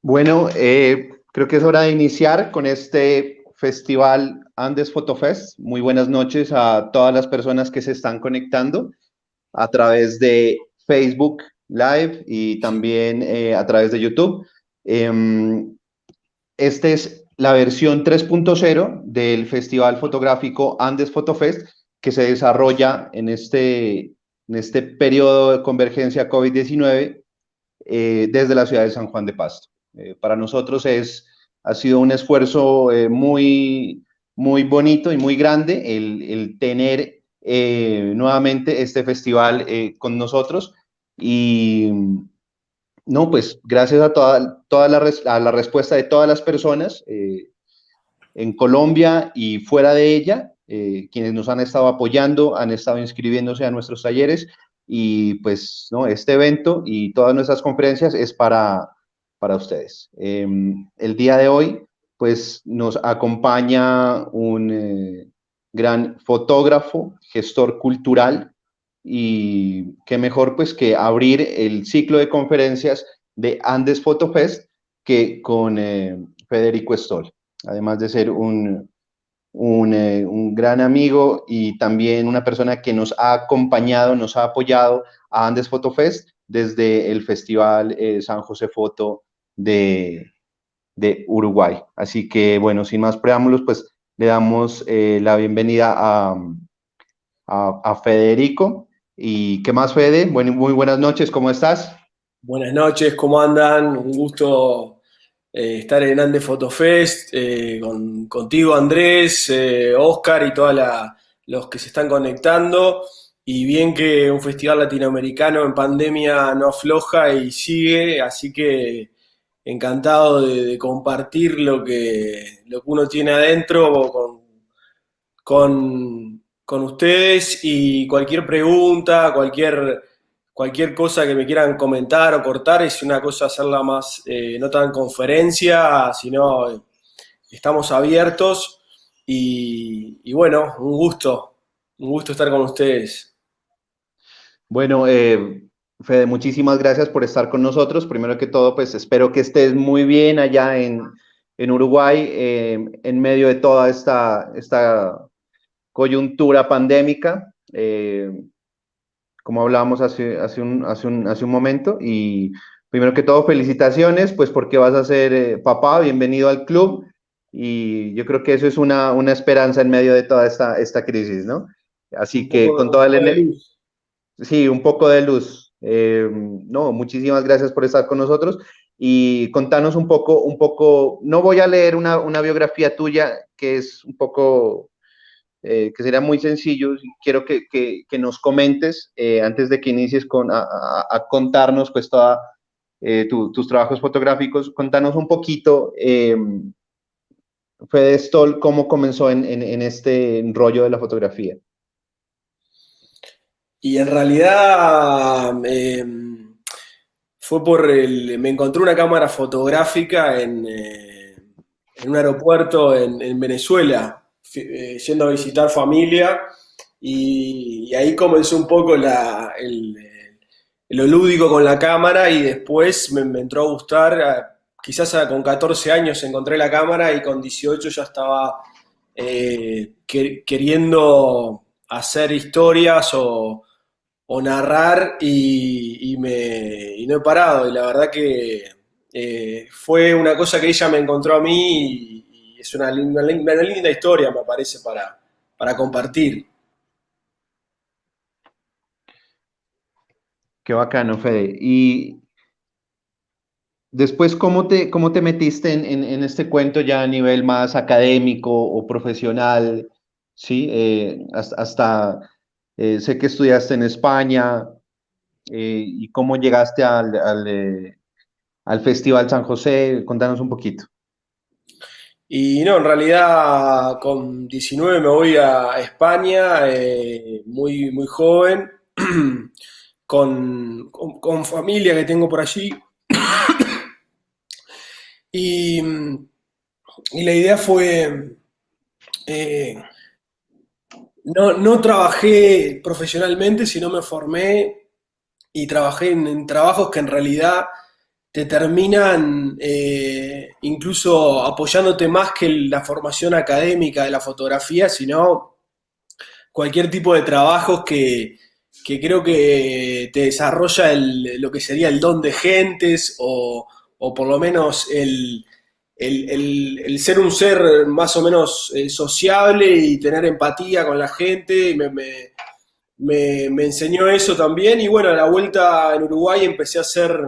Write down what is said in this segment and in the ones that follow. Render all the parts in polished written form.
Bueno, creo que es hora de iniciar con este festival Andes Photo Fest. Muy buenas noches a todas las personas que se están conectando a través de Facebook Live y también a través de YouTube. Esta es la versión 3.0 del Festival Fotográfico Andes Photo Fest que se desarrolla en este periodo de convergencia COVID-19 desde la ciudad de San Juan de Pasto. Para nosotros ha sido un esfuerzo muy bonito y muy grande el tener nuevamente este festival con nosotros y no, pues gracias a a la respuesta de todas las personas en Colombia y fuera de ella, quienes nos han estado apoyando, han estado inscribiéndose a nuestros talleres y pues no, este evento y todas nuestras conferencias es para ustedes. El día de hoy pues nos acompaña un gran fotógrafo, gestor cultural y qué mejor pues que abrir el ciclo de conferencias de Andes Photo Fest que con Federico Stoll, además de ser un gran amigo y también una persona que nos ha acompañado, nos ha apoyado a Andes Photo Fest desde el Festival San José Foto de Uruguay. Así que, bueno, sin más preámbulos, pues le damos la bienvenida a Federico. ¿Y qué más, Fede? Bueno, muy buenas noches, ¿cómo estás? Buenas noches, ¿cómo andan? Un gusto estar en Andes Photo Fest contigo, Andrés, Oscar y todos los que se están conectando. Y bien que un festival latinoamericano en pandemia no afloja y sigue, así que encantado de compartir lo que uno tiene adentro con ustedes y cualquier pregunta, cualquier cosa que me quieran comentar o cortar, es una cosa hacerla más, no tan conferencia, sino estamos abiertos y bueno, un gusto estar con ustedes. Bueno, Fede, muchísimas gracias por estar con nosotros. Primero que todo, pues espero que estés muy bien allá en Uruguay, en medio de toda esta coyuntura pandémica, como hablábamos hace un momento. Y primero que todo, felicitaciones, pues porque vas a ser papá, bienvenido al club. Y yo creo que eso es una esperanza en medio de toda esta crisis, ¿no? Así que con Un toda la poco de luz. sí, un poco de luz. No, muchísimas gracias por estar con nosotros y contanos no voy a leer una biografía tuya que es un poco, que sería muy sencillo. Quiero que nos comentes antes de que inicies a contarnos pues tus trabajos fotográficos. Contanos un poquito, Fede Stoll, cómo comenzó en este rollo de la fotografía. Y en realidad me encontré una cámara fotográfica en un aeropuerto en Venezuela, yendo a visitar familia, y ahí comenzó un poco lo lúdico con la cámara y después me entró a gustar, quizás con 14 años encontré la cámara y con 18 ya estaba queriendo hacer historias o narrar y no he parado. Y la verdad que fue una cosa que ella me encontró a mí y es una linda historia, me parece, para compartir. Qué bacano, Fede. Y después, cómo te metiste en este cuento ya a nivel más académico o profesional? Sí, sé que estudiaste en España, y cómo llegaste al Festival San José. Contanos un poquito. Y no, en realidad con 19 me voy a España, muy joven, con familia que tengo por allí. Y, y la idea fue, eh, no trabajé profesionalmente, sino me formé y trabajé en trabajos que en realidad te terminan incluso apoyándote más que la formación académica de la fotografía, sino cualquier tipo de trabajos que creo que te desarrolla lo que sería el don de gentes o por lo menos el ser un ser más o menos sociable y tener empatía con la gente. Me enseñó eso también y bueno, a la vuelta en Uruguay empecé a hacer,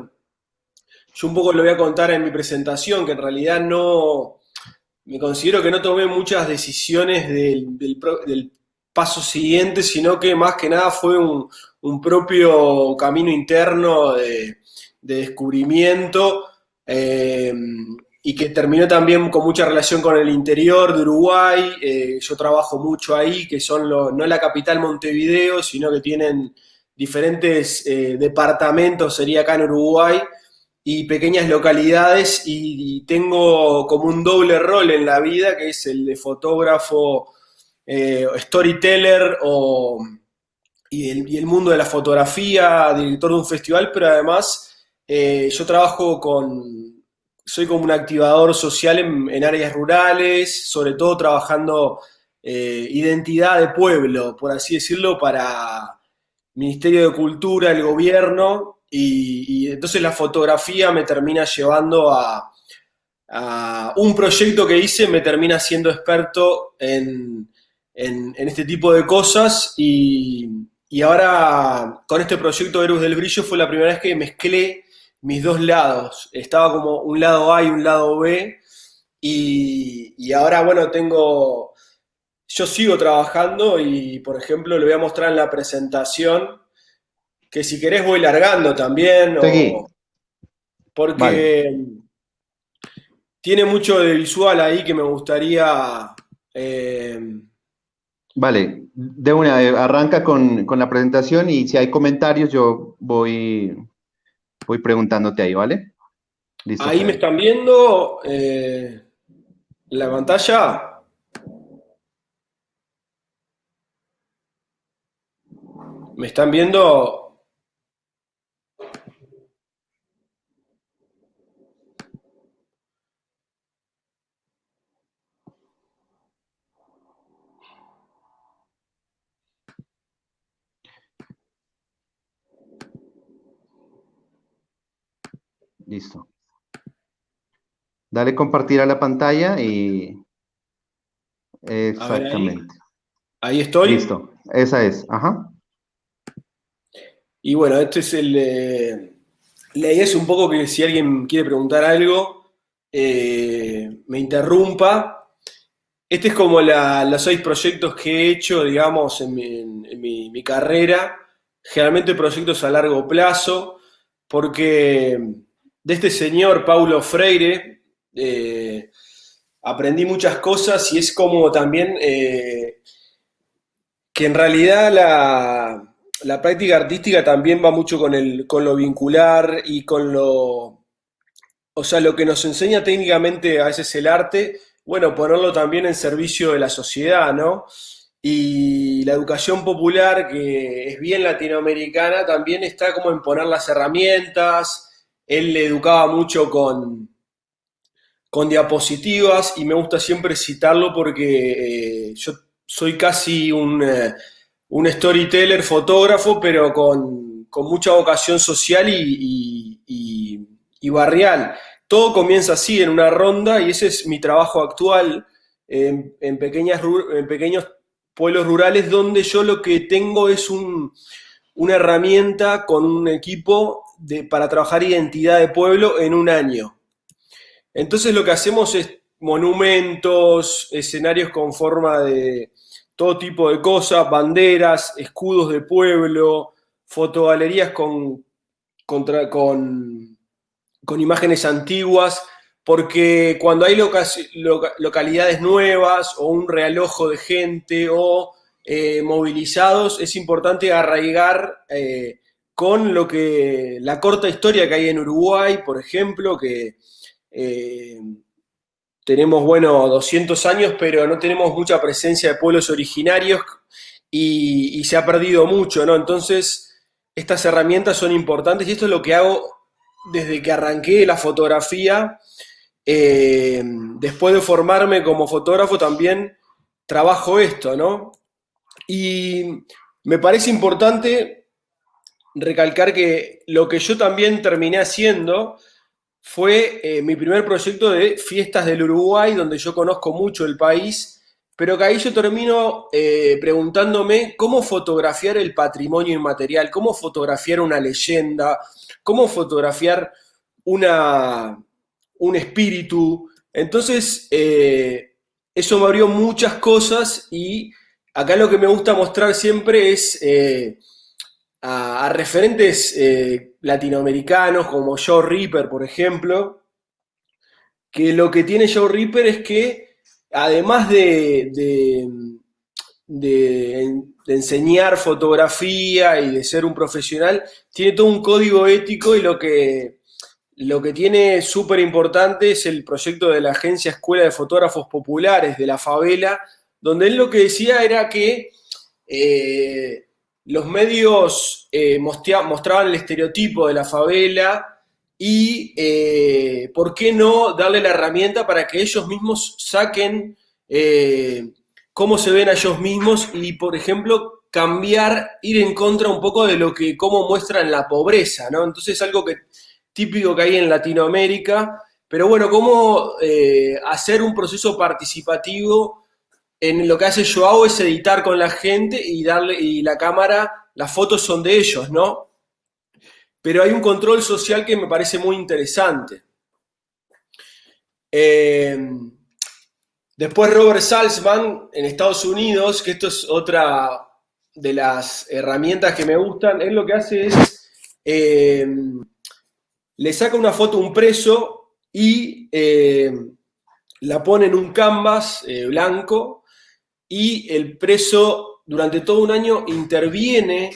yo un poco lo voy a contar en mi presentación, que en realidad no, me considero que no tomé muchas decisiones del paso siguiente, sino que más que nada fue un propio camino interno de descubrimiento, eh, y que terminó también con mucha relación con el interior de Uruguay. Yo trabajo mucho ahí, que son no la capital Montevideo, sino que tienen diferentes departamentos, sería acá en Uruguay, y pequeñas localidades y tengo como un doble rol en la vida, que es el de fotógrafo, storyteller y el mundo de la fotografía, director de un festival, pero además yo soy como un activador social en áreas rurales, sobre todo trabajando identidad de pueblo, por así decirlo, para Ministerio de Cultura, el gobierno, y entonces la fotografía me termina llevando a un proyecto que hice, me termina siendo experto en este tipo de cosas y ahora con este proyecto Héroes del Brillo fue la primera vez que mezclé mis dos lados. Estaba como un lado A y un lado B y ahora bueno, yo sigo trabajando y por ejemplo le voy a mostrar en la presentación que si querés voy largando también, Seguí. Vale, porque tiene mucho de visual ahí que me gustaría. eh, vale. De una, arranca con la presentación y si hay comentarios yo voy preguntándote ahí, ¿vale? Listo, Ahí me Fede. están viendo en la pantalla. Me están viendo. Listo. Dale compartir a la pantalla y A ver ahí. exactamente. Ahí estoy. Listo. Esa es. Ajá. Y bueno, este es la idea es un poco que si alguien quiere preguntar algo, me interrumpa. Este es como los 6 proyectos que he hecho, digamos, mi carrera. Generalmente proyectos a largo plazo, porque de este señor, Paulo Freire, aprendí muchas cosas y es como también que en realidad la práctica artística también va mucho con lo vincular y o sea, lo que nos enseña técnicamente a veces el arte, bueno, ponerlo también en servicio de la sociedad, ¿no? Y la educación popular, que es bien latinoamericana, también está como en poner las herramientas. Él le educaba mucho con diapositivas y me gusta siempre citarlo porque yo soy casi un storyteller, fotógrafo, pero con mucha vocación social y barrial. Todo comienza así, en una ronda, y ese es mi trabajo actual en en pequeños pueblos rurales, donde yo lo que tengo es una herramienta con un equipo para trabajar identidad de pueblo en un año. Entonces lo que hacemos es monumentos, escenarios con forma de todo tipo de cosas, banderas, escudos de pueblo, fotogalerías con imágenes antiguas, porque cuando hay localidades nuevas o un realojo de gente o movilizados, es importante arraigar con la corta historia que hay en Uruguay, por ejemplo, que eh, tenemos, bueno, 200 años, pero no tenemos mucha presencia de pueblos originarios y se ha perdido mucho, ¿no? Entonces, estas herramientas son importantes y esto es lo que hago desde que arranqué la fotografía. Después de formarme como fotógrafo, también trabajo esto, ¿no? Y me parece importante recalcar que lo que yo también terminé haciendo fue mi primer proyecto de Fiestas del Uruguay, donde yo conozco mucho el país, pero que ahí yo termino preguntándome cómo fotografiar el patrimonio inmaterial, cómo fotografiar una leyenda, cómo fotografiar una, un espíritu. Entonces, eso me abrió muchas cosas y acá lo que me gusta mostrar siempre es a referentes latinoamericanos como Joe Ripper, por ejemplo, que lo que tiene Joe Ripper es que además de enseñar fotografía y de ser un profesional, tiene todo un código ético y lo que tiene súper importante es el proyecto de la Agencia Escuela de Fotógrafos Populares de la Favela, donde él lo que decía era que los medios mostraban el estereotipo de la favela y por qué no darle la herramienta para que ellos mismos saquen cómo se ven a ellos mismos y, por ejemplo, cambiar, ir en contra un poco de cómo muestran la pobreza, ¿no? Entonces es algo típico que hay en Latinoamérica, pero bueno, cómo hacer un proceso participativo en lo que hace Joao es editar con la gente y la cámara, las fotos son de ellos, ¿no? Pero hay un control social que me parece muy interesante. Eh, Después Robert Salzman en Estados Unidos, que esto es otra de las herramientas que me gustan, él lo que hace es eh, le saca una foto a un preso y la pone en un canvas blanco y el preso durante todo un año interviene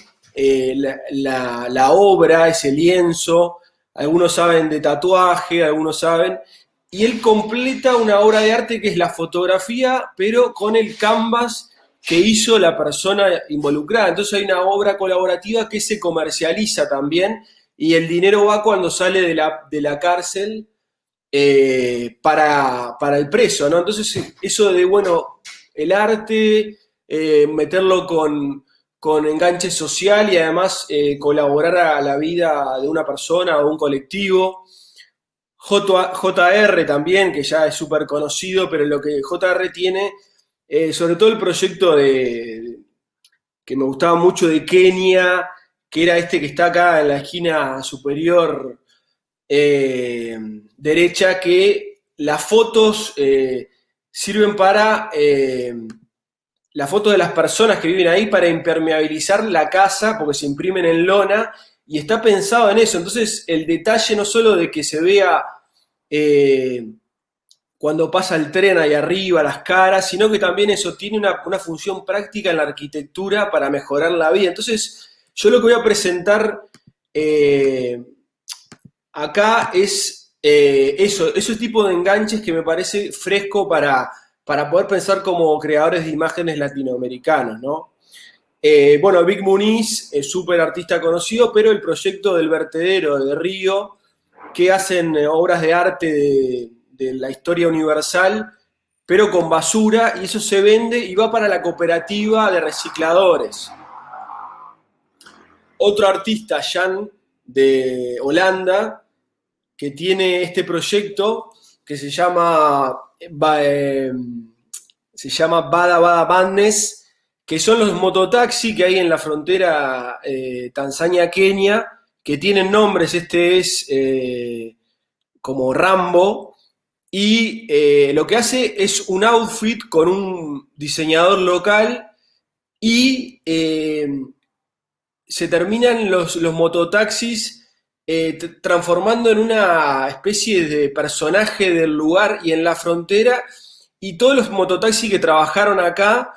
la obra, ese lienzo, algunos saben de tatuaje, algunos saben, y él completa una obra de arte que es la fotografía, pero con el canvas que hizo la persona involucrada. Entonces hay una obra colaborativa que se comercializa también y el dinero va cuando sale de la cárcel para el preso, ¿no? Entonces eso de, bueno, el arte, meterlo con enganche social y además colaborar a la vida de una persona o un colectivo. JR también, que ya es súper conocido, pero lo que JR tiene, sobre todo el proyecto que me gustaba mucho de Kenia, que era este que está acá en la esquina superior derecha, que las fotos sirven para las fotos de las personas que viven ahí para impermeabilizar la casa, porque se imprimen en lona, y está pensado en eso. Entonces, el detalle no solo de que se vea eh, cuando pasa el tren ahí arriba, las caras, sino que también eso tiene una función práctica en la arquitectura para mejorar la vida. Entonces, yo lo que voy a presentar acá es ese tipo de enganches que me parece fresco para poder pensar como creadores de imágenes latinoamericanos, ¿no? Bueno, Vic Muniz es súper artista conocido, pero el proyecto del vertedero de Río, que hacen obras de arte de la historia universal, pero con basura, y eso se vende y va para la cooperativa de recicladores. otro artista, Jan, de Holanda, que tiene este proyecto que se llama Bada Bada Madness, que son los mototaxis que hay en la frontera Tanzania-Kenia, que tienen nombres. Este es como Rambo, y lo que hace es un outfit con un diseñador local y se terminan los mototaxis transformando en una especie de personaje del lugar y en la frontera, y todos los mototaxis que trabajaron acá,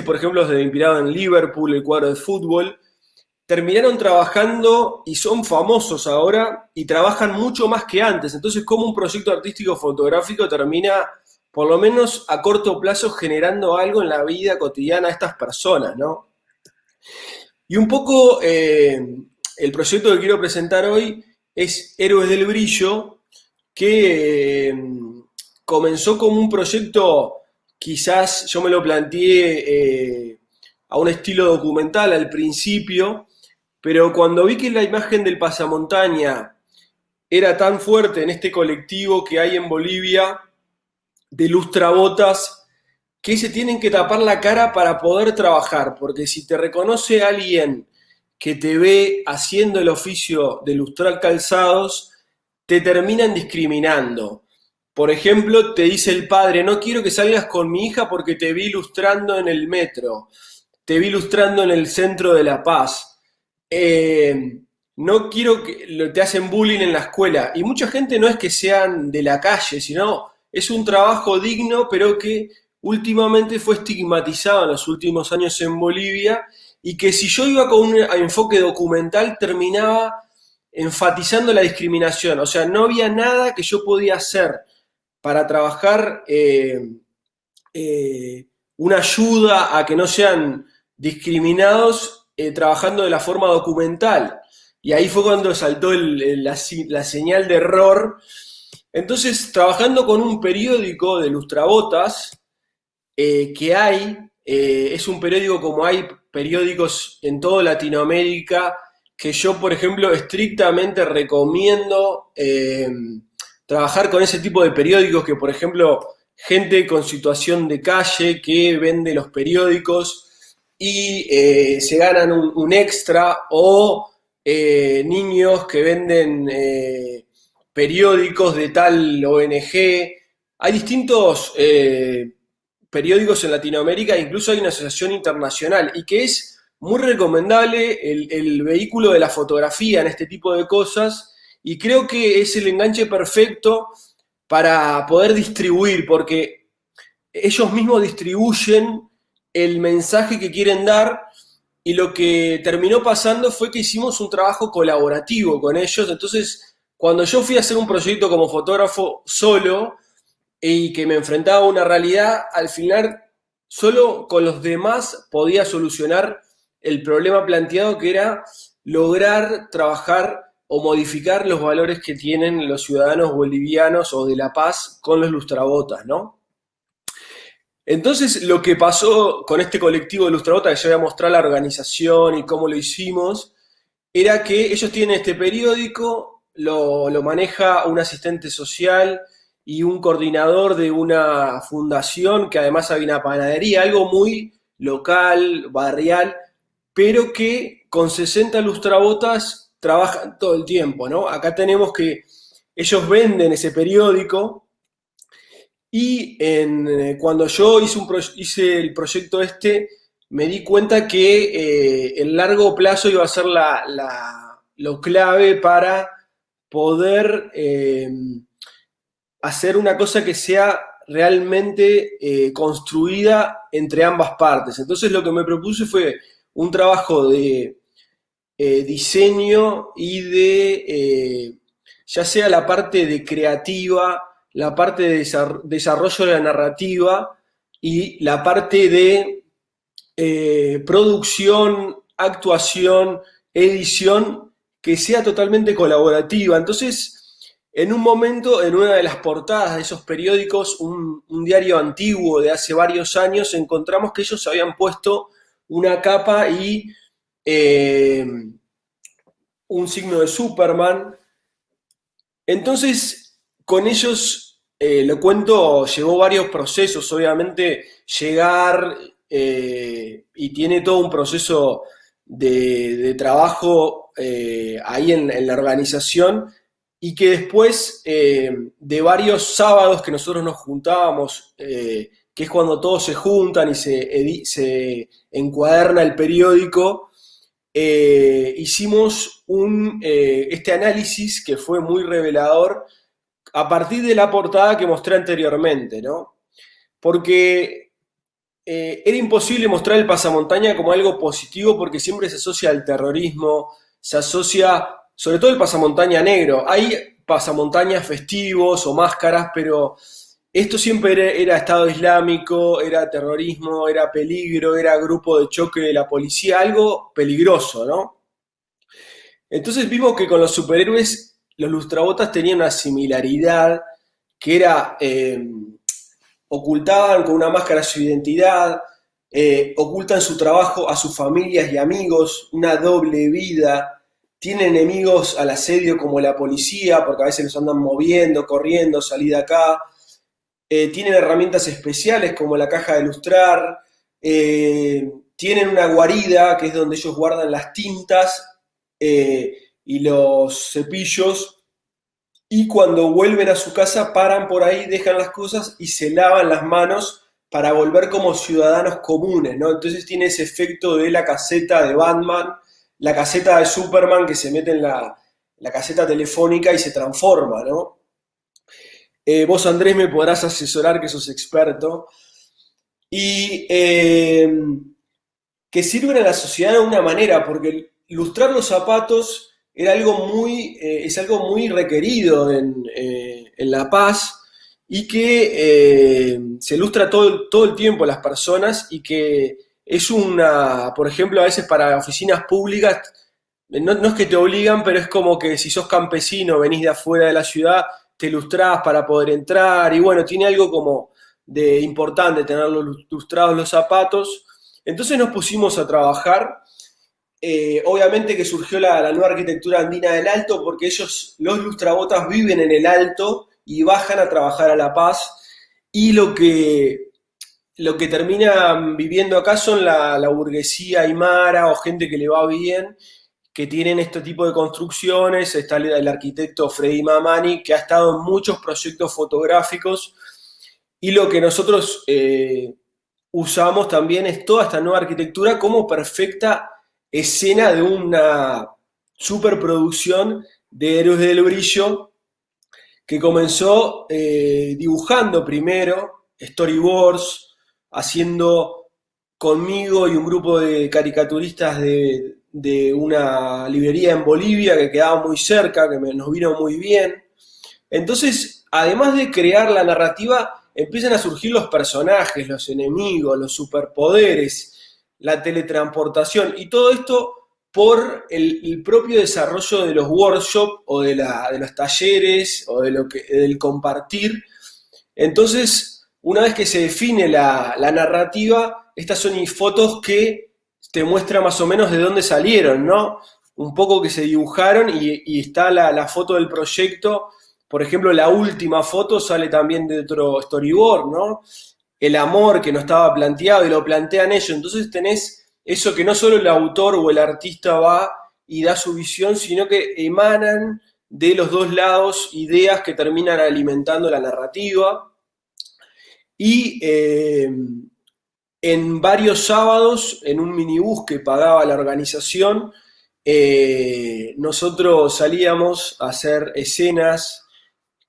por ejemplo es inspirado en Liverpool, el cuadro de fútbol, terminaron trabajando y son famosos ahora y trabajan mucho más que antes. Entonces, como un proyecto artístico fotográfico termina, por lo menos a corto plazo, generando algo en la vida cotidiana de estas personas, ¿no? Y un poco el proyecto que quiero presentar hoy es Héroes del Brillo, que comenzó como un proyecto, quizás yo me lo planteé a un estilo documental al principio, pero cuando vi que la imagen del pasamontaña era tan fuerte en este colectivo que hay en Bolivia de lustrabotas, que se tienen que tapar la cara para poder trabajar, porque si te reconoce alguien que te ve haciendo el oficio de lustrar calzados, te terminan discriminando. Por ejemplo, te dice el padre: no quiero que salgas con mi hija porque te vi lustrando en el metro, te vi lustrando en el centro de La Paz. No quiero que te hacen bullying en la escuela. Y mucha gente no es que sean de la calle, sino es un trabajo digno, pero que últimamente fue estigmatizado en los últimos años en Bolivia, y que si yo iba con un enfoque documental terminaba enfatizando la discriminación. O sea, no había nada que yo podía hacer para trabajar una ayuda a que no sean discriminados trabajando de la forma documental. Y ahí fue cuando saltó la señal de error. Entonces, trabajando con un periódico de lustrabotas que hay, es un periódico como hay periódicos en toda Latinoamérica, que yo, por ejemplo, estrictamente recomiendo trabajar con ese tipo de periódicos, que, por ejemplo, gente con situación de calle que vende los periódicos y se ganan un extra, o niños que venden periódicos de tal ONG. Hay distintos periódicos en Latinoamérica, incluso hay una asociación internacional, y que es muy recomendable el vehículo de la fotografía en este tipo de cosas, y creo que es el enganche perfecto para poder distribuir, porque ellos mismos distribuyen el mensaje que quieren dar, y lo que terminó pasando fue que hicimos un trabajo colaborativo con ellos. Entonces, cuando yo fui a hacer un proyecto como fotógrafo solo y que me enfrentaba a una realidad, al final solo con los demás podía solucionar el problema planteado, que era lograr trabajar o modificar los valores que tienen los ciudadanos bolivianos o de La Paz con los lustrabotas, ¿no? Entonces, lo que pasó con este colectivo de lustrabotas, que yo voy a mostrar la organización y cómo lo hicimos, era que ellos tienen este periódico, lo maneja un asistente social y un coordinador de una fundación, que además hay una panadería, algo muy local, barrial, pero que con 60 lustrabotas trabajan todo el tiempo, ¿no? Acá tenemos que ellos venden ese periódico, y cuando yo hice el proyecto me di cuenta que el largo plazo iba a ser lo clave para poder hacer una cosa que sea realmente construida entre ambas partes. Entonces lo que me propuse fue un trabajo de diseño y de ya sea la parte de creativa, la parte de desarrollo de la narrativa y la parte de producción, actuación, edición, que sea totalmente colaborativa. Entonces, en un momento, en una de las portadas de esos periódicos, un diario antiguo de hace varios años, encontramos que ellos habían puesto una capa y eh, un signo de Superman. Entonces, con ellos, lo cuento, llevó varios procesos, obviamente, llegar y tiene todo un proceso de trabajo ahí en la organización y que después de varios sábados que nosotros nos juntábamos, que es cuando todos se juntan y se encuaderna el periódico, hicimos este análisis que fue muy revelador a partir de la portada que mostré anteriormente, ¿no? Porque era imposible mostrar el pasamontaña como algo positivo porque siempre se asocia al terrorismo, se asocia, sobre todo el pasamontaña negro. Hay pasamontañas festivos o máscaras, pero esto siempre era Estado Islámico, era terrorismo, era peligro, era grupo de choque de la policía, algo peligroso, ¿no? Entonces vimos que con los superhéroes los lustrabotas tenían una similaridad que era ocultaban con una máscara su identidad, ocultan su trabajo a sus familias y amigos, una doble vida, tienen enemigos al asedio como la policía, porque a veces los andan moviendo, corriendo, salí de acá, tienen herramientas especiales como la caja de lustrar, tienen una guarida que es donde ellos guardan las tintas y los cepillos, y cuando vuelven a su casa paran por ahí, dejan las cosas y se lavan las manos para volver como ciudadanos comunes, ¿no? Entonces tiene ese efecto de la caseta de Batman, la caseta de Superman que se mete en la caseta telefónica y se transforma, ¿no? Vos, Andrés, me podrás asesorar que sos experto. Y que sirven a la sociedad de una manera, porque lustrar los zapatos era algo es algo muy requerido en La Paz y que se lustra todo el tiempo a las personas y que es por ejemplo, a veces para oficinas públicas, no es que te obligan, pero es como que si sos campesino, venís de afuera de la ciudad, te lustrás para poder entrar y bueno, tiene algo como de importante tener lustrados los zapatos. Entonces nos pusimos a trabajar. Obviamente que surgió la nueva arquitectura andina del Alto porque los lustrabotas, viven en el Alto y bajan a trabajar a La Paz. Y lo que terminan viviendo acá son la burguesía aymara o gente que le va bien, que tienen este tipo de construcciones. Está el arquitecto Freddy Mamani, que ha estado en muchos proyectos fotográficos. Y lo que nosotros usamos también es toda esta nueva arquitectura como perfecta escena de una superproducción de Héroes del Brillo que comenzó dibujando primero storyboards, haciendo conmigo y un grupo de caricaturistas de una librería en Bolivia que quedaba muy cerca, que nos vino muy bien. Entonces, además de crear la narrativa, empiezan a surgir los personajes, los enemigos, los superpoderes, la teletransportación y todo esto por el propio desarrollo de los workshops o de los talleres o del compartir. Entonces, una vez que se define la narrativa, estas son fotos que te muestran más o menos de dónde salieron, ¿no? Un poco que se dibujaron y está la foto del proyecto. Por ejemplo, la última foto sale también de otro storyboard, ¿no? El amor que no estaba planteado y lo plantean ellos. Entonces tenés eso que no solo el autor o el artista va y da su visión, sino que emanan de los dos lados ideas que terminan alimentando la narrativa. Y en varios sábados, en un minibús que pagaba la organización, nosotros salíamos a hacer escenas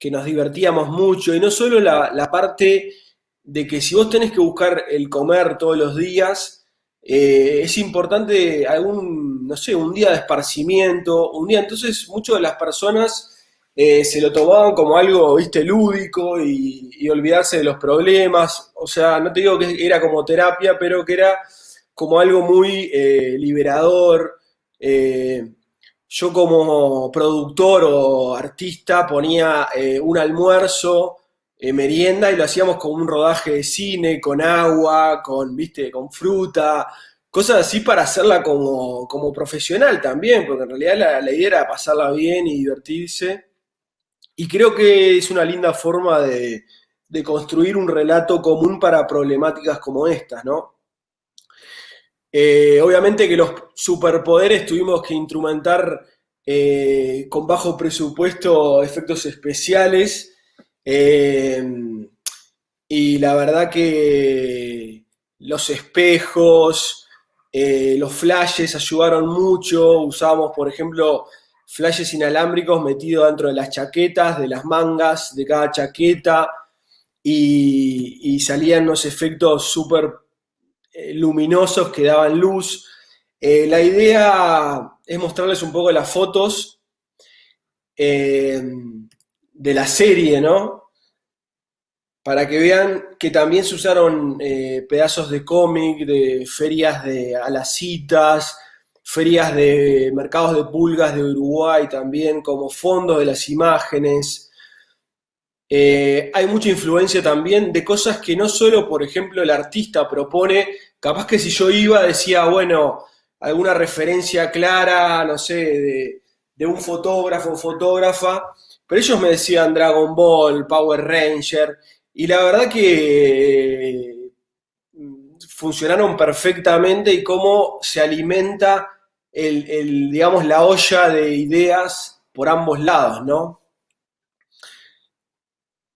que nos divertíamos mucho, y no solo la parte de que si vos tenés que buscar el comer todos los días, es importante no sé, un día de esparcimiento, entonces muchas de las personas se lo tomaban como algo, viste, lúdico y olvidarse de los problemas. O sea, no te digo que era como terapia, pero que era como algo muy liberador. Yo como productor o artista ponía un almuerzo, merienda, y lo hacíamos como un rodaje de cine, con agua, ¿viste? Con fruta, cosas así para hacerla como profesional también, porque en realidad la idea era pasarla bien y divertirse. Y creo que es una linda forma de construir un relato común para problemáticas como estas, ¿no? Obviamente que los superpoderes tuvimos que instrumentar con bajo presupuesto efectos especiales, eh, y la verdad que los espejos, los flashes ayudaron mucho. Usábamos, por ejemplo, flashes inalámbricos metidos dentro de las chaquetas, de las mangas de cada chaqueta, y salían unos efectos súper luminosos que daban luz. La idea es mostrarles un poco las fotos eh, de la serie, ¿no? Para que vean que también se usaron pedazos de cómic, de ferias a las citas, ferias de mercados de pulgas de Uruguay también como fondos de las imágenes. Hay mucha influencia también de cosas que no solo, por ejemplo, el artista propone, capaz que si yo iba decía, bueno, alguna referencia clara, no sé, de un fotógrafo o fotógrafa, pero ellos me decían Dragon Ball, Power Ranger, y la verdad que funcionaron perfectamente y cómo se alimenta digamos, la olla de ideas por ambos lados, ¿no?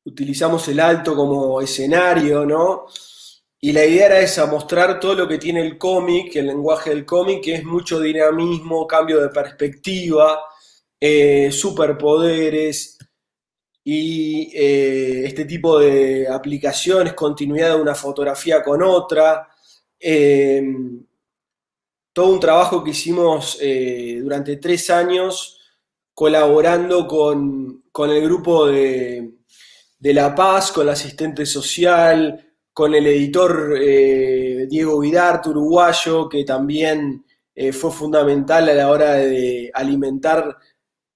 Utilizamos el alto como escenario, ¿no? Y la idea era esa, mostrar todo lo que tiene el cómic, el lenguaje del cómic, que es mucho dinamismo, cambio de perspectiva, superpoderes y este tipo de aplicaciones, continuidad de una fotografía con otra. Eh, Todo un trabajo que hicimos durante 3 años colaborando con el grupo de La Paz, con la asistente social, con el editor Diego Vidarte, uruguayo, que también fue fundamental a la hora de alimentar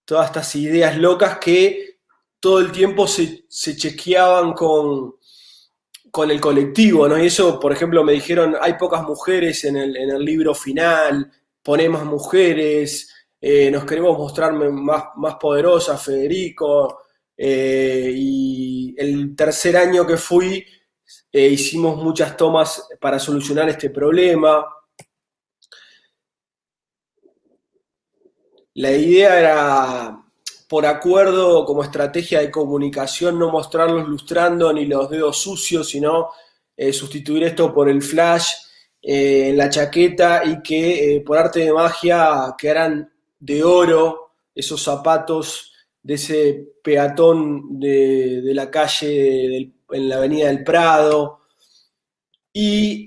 todas estas ideas locas que todo el tiempo se chequeaban con el colectivo, ¿no? Y eso, por ejemplo, me dijeron, hay pocas mujeres en el libro final, ponemos mujeres, nos queremos mostrar más poderosas, Federico, y el tercer año que fui, hicimos muchas tomas para solucionar este problema. La idea era, por acuerdo, como estrategia de comunicación, no mostrarlos lustrando ni los dedos sucios, sino sustituir esto por el flash en la chaqueta y que por arte de magia quedaran de oro esos zapatos de ese peatón de la calle en la avenida del Prado. Y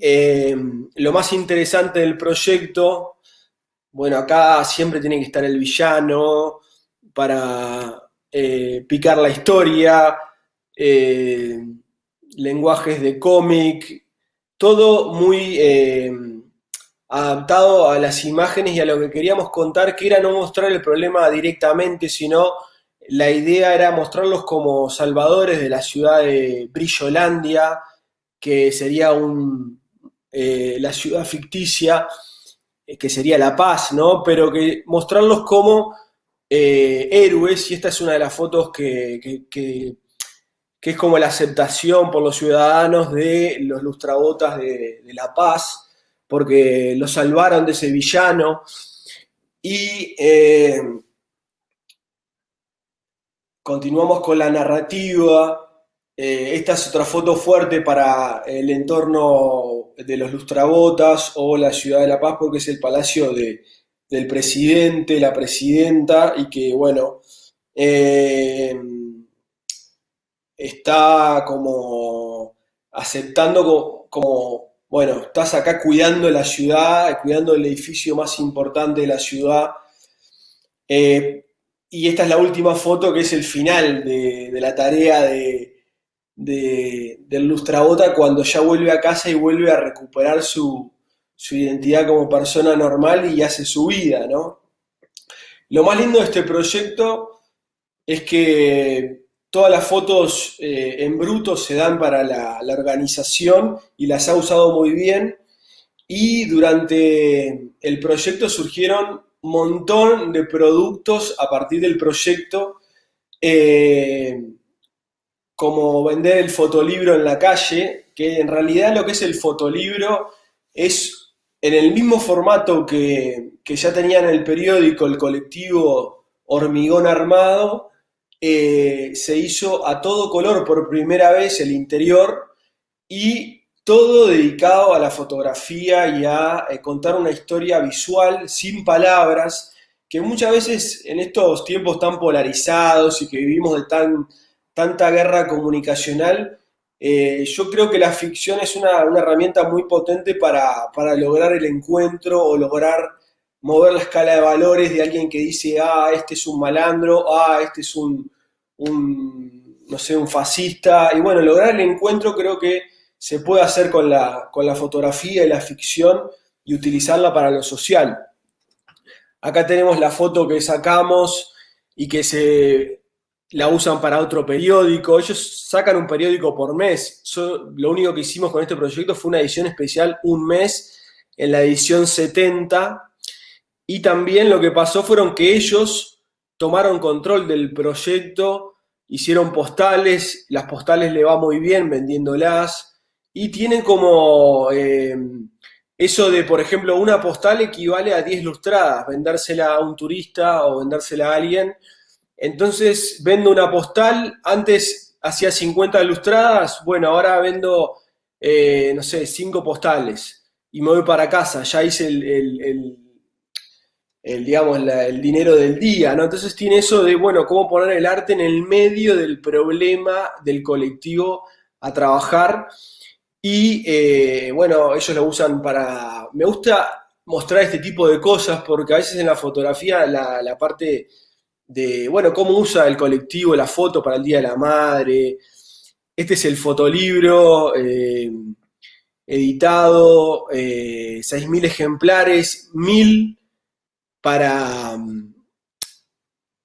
lo más interesante del proyecto, bueno, acá siempre tiene que estar el villano para picar la historia, eh, lenguajes de cómic, todo muy adaptado a las imágenes y a lo que queríamos contar, que era no mostrar el problema directamente, sino la idea era mostrarlos como salvadores de la ciudad de Brillolandia, que sería la ciudad ficticia, que sería La Paz, ¿no? Pero que mostrarlos como héroes, y esta es una de las fotos que es como la aceptación por los ciudadanos de los lustrabotas de La Paz, porque los salvaron de ese villano. Y continuamos con la narrativa. Esta es otra foto fuerte para el entorno de los lustrabotas o la ciudad de La Paz, porque es el palacio del presidente, la presidenta, y que, bueno, eh, está como aceptando bueno, estás acá cuidando la ciudad, cuidando el edificio más importante de la ciudad. Eh, y esta es la última foto, que es el final de la tarea del lustrabota, cuando ya vuelve a casa y vuelve a recuperar su identidad como persona normal y hace su vida, ¿no? Lo más lindo de este proyecto es que todas las fotos en bruto se dan para la organización y las ha usado muy bien. y durante el proyecto surgieron un montón de productos a partir del proyecto, eh, como vender el fotolibro en la calle, que en realidad lo que es el fotolibro es en el mismo formato que ya tenía en el periódico el colectivo Hormigón Armado, se hizo a todo color por primera vez el interior y todo dedicado a la fotografía y a contar una historia visual sin palabras, que muchas veces en estos tiempos tan polarizados y que vivimos de tanta guerra comunicacional, yo creo que la ficción es una herramienta muy potente para lograr el encuentro o lograr mover la escala de valores de alguien que dice, ah, este es un malandro, ah, este es no sé, un fascista. Y bueno, lograr el encuentro creo que se puede hacer con la fotografía y la ficción y utilizarla para lo social. Acá tenemos la foto que sacamos y que se la usan para otro periódico. Ellos sacan un periódico por mes. Lo único que hicimos con este proyecto fue una edición especial un mes, en la edición 70. Y también lo que pasó fueron que ellos tomaron control del proyecto, hicieron postales, las postales le va muy bien vendiéndolas, y tienen como eso de, por ejemplo, una postal equivale a 10 lustradas, vendérsela a un turista o vendérsela a alguien. Entonces vendo una postal, antes hacía 50 lustradas, bueno, ahora vendo, no sé, 5 postales y me voy para casa, ya hice digamos, el dinero del día, ¿no? Entonces tiene eso de, bueno, cómo poner el arte en el medio del problema del colectivo a trabajar. Y bueno, ellos lo usan para... Me gusta mostrar este tipo de cosas porque a veces en la fotografía la parte de, bueno, cómo usa el colectivo la foto para el Día de la Madre. Este es el fotolibro editado, 6.000 ejemplares, 1.000 para,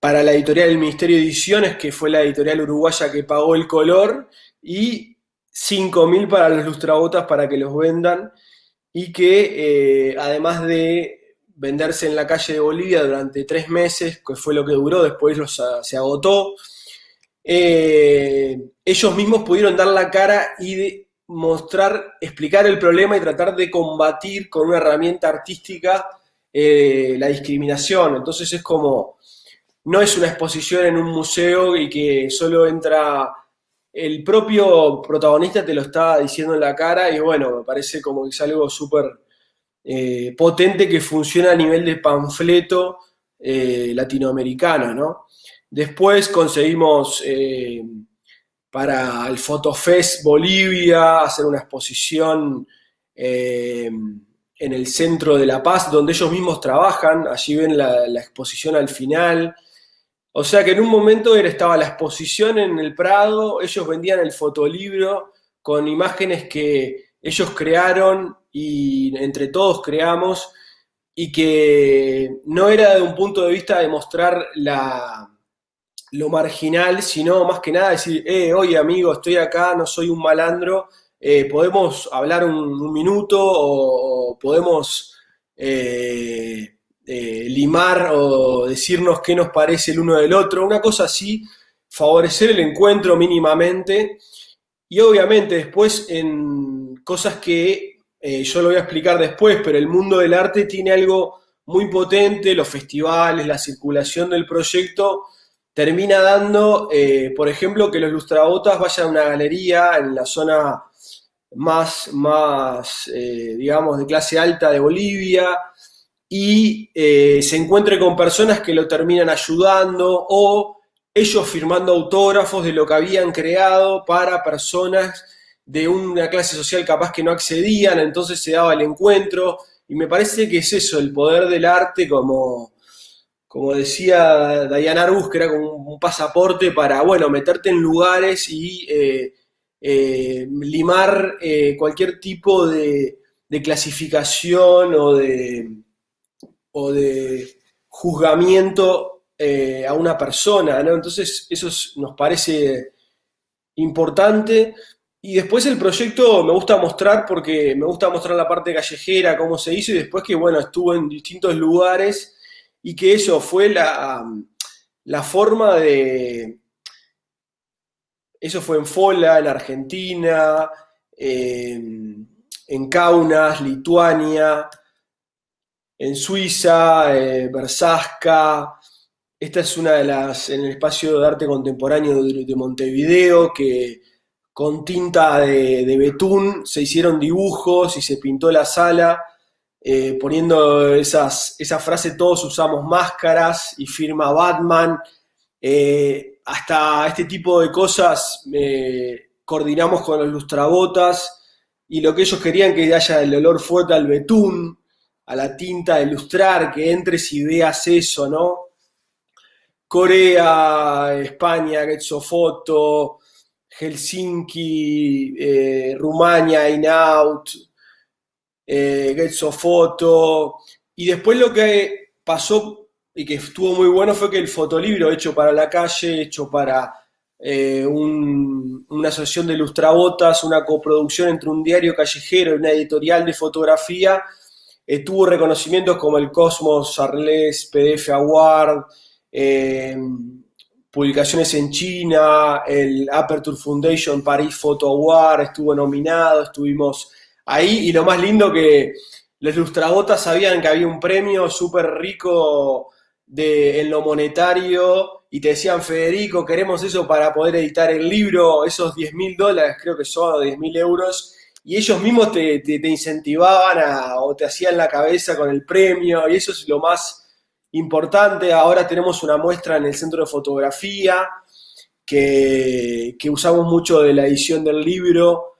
para la editorial del Ministerio de Ediciones, que fue la editorial uruguaya que pagó el color, y 5.000 para los lustrabotas para que los vendan, y que además de venderse en la calle de Bolivia durante 3 meses, que fue lo que duró, después se agotó, ellos mismos pudieron dar la cara y mostrar, explicar el problema y tratar de combatir con una herramienta artística la discriminación. Entonces es como, no es una exposición en un museo y que solo entra el propio protagonista, te lo está diciendo en la cara, y bueno, me parece como que es algo súper potente que funciona a nivel de panfleto latinoamericano, ¿no? Después conseguimos para el Fotofest Bolivia hacer una exposición en el centro de La Paz, donde ellos mismos trabajan, allí ven la exposición al final. O sea que en un momento estaba la exposición en el Prado, ellos vendían el fotolibro con imágenes que ellos crearon y entre todos creamos, y que no era de un punto de vista de mostrar lo marginal, sino más que nada decir, oye amigo, estoy acá, no soy un malandro, podemos hablar un minuto o podemos limar o decirnos qué nos parece el uno del otro, una cosa así, favorecer el encuentro mínimamente. Y obviamente después en cosas que yo lo voy a explicar después, pero el mundo del arte tiene algo muy potente, los festivales, la circulación del proyecto, termina dando, por ejemplo, que los lustrabotas vayan a una galería en la zona más digamos, de clase alta de Bolivia, y se encuentre con personas que lo terminan ayudando o ellos firmando autógrafos de lo que habían creado para personas de una clase social capaz que no accedían, entonces se daba el encuentro, y me parece que es eso, el poder del arte, como decía Diana Arbus, que era como un pasaporte para, bueno, meterte en lugares y limar cualquier tipo de clasificación o de juzgamiento a una persona, ¿no? Entonces eso nos parece importante. Y después el proyecto me gusta mostrar porque me gusta mostrar la parte callejera, cómo se hizo, y después que, bueno, estuvo en distintos lugares y que eso fue la forma de... Eso fue en Fola, en Argentina, en Kaunas, Lituania, en Suiza, Versasca. Esta es una de las, en el espacio de arte contemporáneo de Montevideo, que con tinta de betún se hicieron dibujos y se pintó la sala, poniendo esa frase, todos usamos máscaras, y firma Batman. Hasta este tipo de cosas coordinamos con los lustrabotas, y lo que ellos querían que haya el olor fuerte al betún, a la tinta de lustrar, que entres y veas eso, ¿no? Corea, España, Getsofoto, Helsinki, Rumania, Inaut, Getsofoto. Y después lo que pasó y que estuvo muy bueno fue que el fotolibro hecho para la calle, hecho para una asociación de lustrabotas, una coproducción entre un diario callejero y una editorial de fotografía, tuvo reconocimientos como el Cosmos Arles PDF Award, eh, publicaciones en China, el Aperture Foundation Paris Photo Award estuvo nominado, estuvimos ahí, y lo más lindo que los lustrabotas sabían que había un premio súper rico en lo monetario, y te decían, Federico, queremos eso para poder editar el libro, esos $10.000, creo que son 10.000 euros, y ellos mismos te incentivaban o te hacían la cabeza con el premio, y eso es lo más importante. Ahora tenemos una muestra en el Centro de Fotografía que usamos mucho de la edición del libro.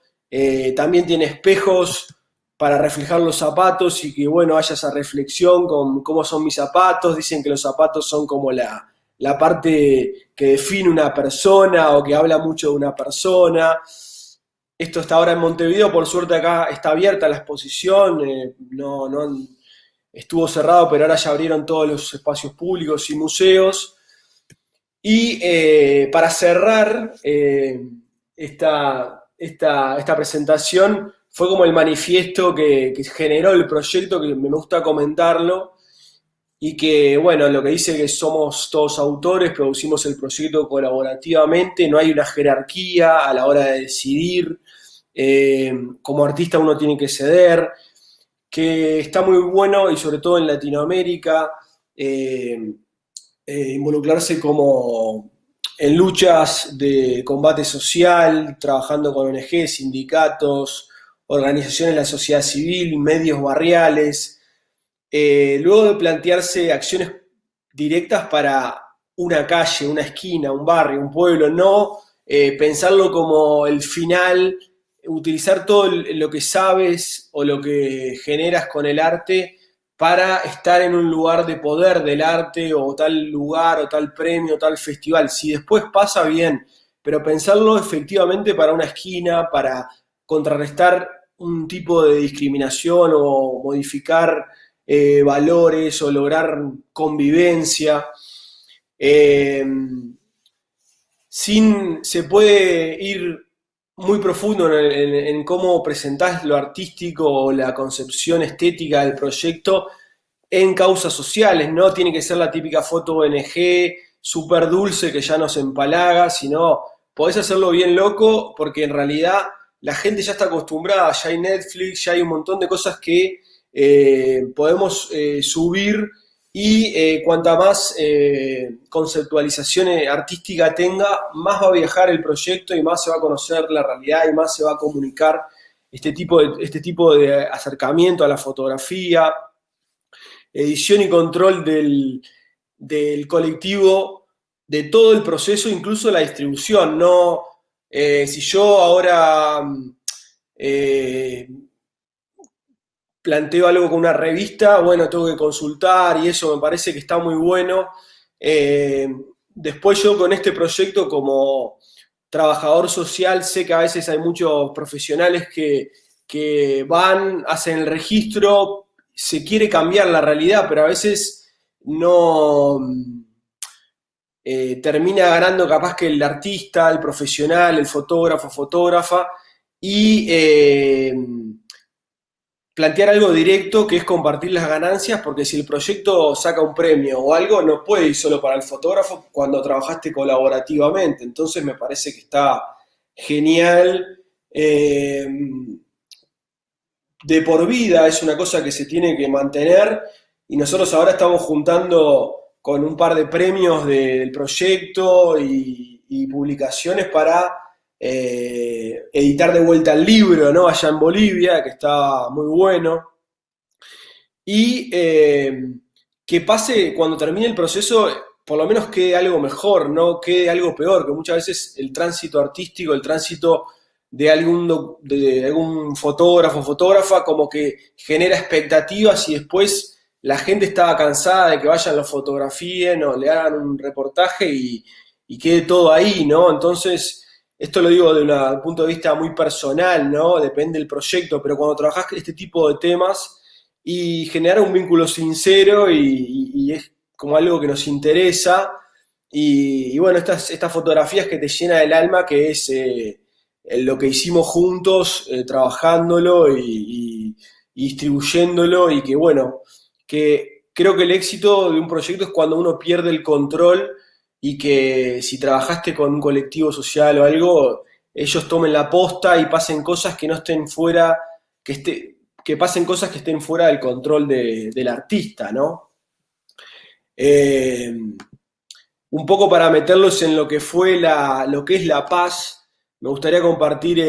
También tiene espejos para reflejar los zapatos y que, bueno, haya esa reflexión con cómo son mis zapatos. Dicen que los zapatos son como la parte que define una persona o que habla mucho de una persona. Esto está ahora en Montevideo, por suerte acá está abierta la exposición, no estuvo cerrado, pero ahora ya abrieron todos los espacios públicos y museos. Y para cerrar esta presentación, fue como el manifiesto que generó el proyecto, que me gusta comentarlo, y que, bueno, lo que dice que somos todos autores, producimos el proyecto colaborativamente, no hay una jerarquía a la hora de decidir, como artista uno tiene que ceder, que está muy bueno, y sobre todo en Latinoamérica, involucrarse como en luchas de combate social, trabajando con ONG, sindicatos, organizaciones de la sociedad civil, medios barriales, luego de plantearse acciones directas para una calle, una esquina, un barrio, un pueblo, no pensarlo como el final, utilizar todo lo que sabes o lo que generas con el arte para estar en un lugar de poder del arte, o tal lugar, o tal premio, o tal festival. Si después pasa, bien, pero pensarlo efectivamente para una esquina, para contrarrestar un tipo de discriminación o modificar valores o lograr convivencia. Eh, Se puede ir muy profundo en cómo presentás lo artístico o la concepción estética del proyecto en causas sociales. No tiene que ser la típica foto ONG súper dulce que ya nos empalaga, sino podés hacerlo bien loco, porque en realidad la gente ya está acostumbrada, ya hay Netflix, ya hay un montón de cosas que podemos subir, y cuanta más conceptualización artística tenga, más va a viajar el proyecto y más se va a conocer la realidad y más se va a comunicar este tipo de acercamiento a la fotografía, edición y control del colectivo, de todo el proceso, incluso la distribución. No, si yo ahora eh, planteo algo con una revista, bueno, tengo que consultar, y eso me parece que está muy bueno. Eh, Después yo con este proyecto, como trabajador social, sé que a veces hay muchos profesionales que van, hacen el registro, se quiere cambiar la realidad, pero a veces no termina ganando capaz que el artista, el profesional, el fotógrafo, fotógrafa, y plantear algo directo que es compartir las ganancias, porque si el proyecto saca un premio o algo, no puede ir solo para el fotógrafo cuando trabajaste colaborativamente. Entonces me parece que está genial. De por vida es una cosa que se tiene que mantener y nosotros ahora estamos juntando con un par de premios del proyecto y publicaciones para editar de vuelta el libro, ¿no? Allá en Bolivia, que está muy bueno. Y que pase, cuando termine el proceso, por lo menos quede algo mejor, no quede algo peor, que muchas veces el tránsito artístico, el tránsito de algún fotógrafo, fotógrafa, como que genera expectativas y después la gente estaba cansada de que vayan, lo fotografíen o le hagan un reportaje y quede todo ahí, ¿no? Entonces, esto lo digo de un punto de vista muy personal, ¿no? Depende del proyecto, pero cuando trabajás este tipo de temas y generar un vínculo sincero y es como algo que nos interesa, y bueno, estas fotografías que te llena el alma, que es lo que hicimos juntos, trabajándolo y distribuyéndolo, y que bueno, que creo que el éxito de un proyecto es cuando uno pierde el control y que si trabajaste con un colectivo social o algo, ellos tomen la posta y pasen cosas que no estén fuera, que pasen cosas que estén fuera del control del artista, ¿no? Eh, un poco para meterlos en lo que fue lo que es La Paz, me gustaría compartir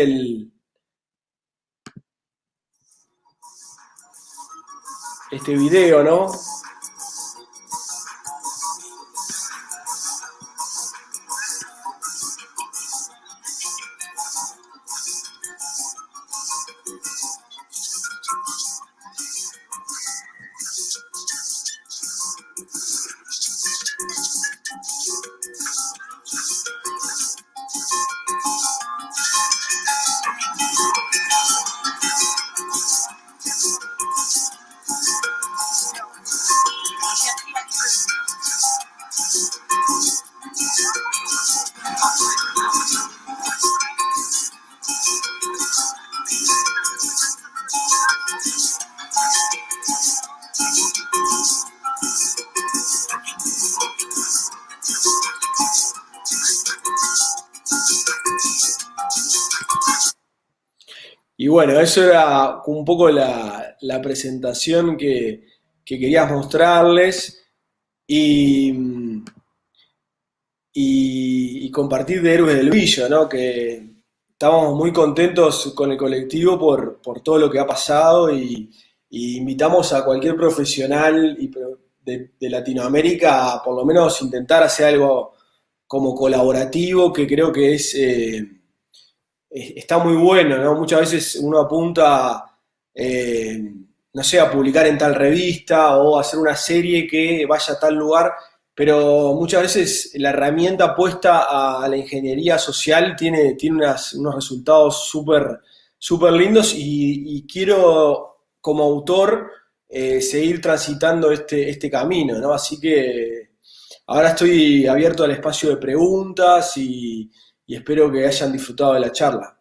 este video, ¿no? Y bueno, eso era un poco la presentación que querías mostrarles y, y compartir de Héroes del Billo, ¿no? Que estábamos muy contentos con el colectivo por todo lo que ha pasado y invitamos a cualquier profesional de Latinoamérica a por lo menos intentar hacer algo como colaborativo, que creo que está muy bueno, ¿no? Muchas veces uno apunta, eh, no sé, a publicar en tal revista o a hacer una serie que vaya a tal lugar, pero muchas veces la herramienta puesta a la ingeniería social tiene unos resultados súper lindos y quiero, como autor, seguir transitando este camino, ¿no? Así que ahora estoy abierto al espacio de preguntas y espero que hayan disfrutado de la charla.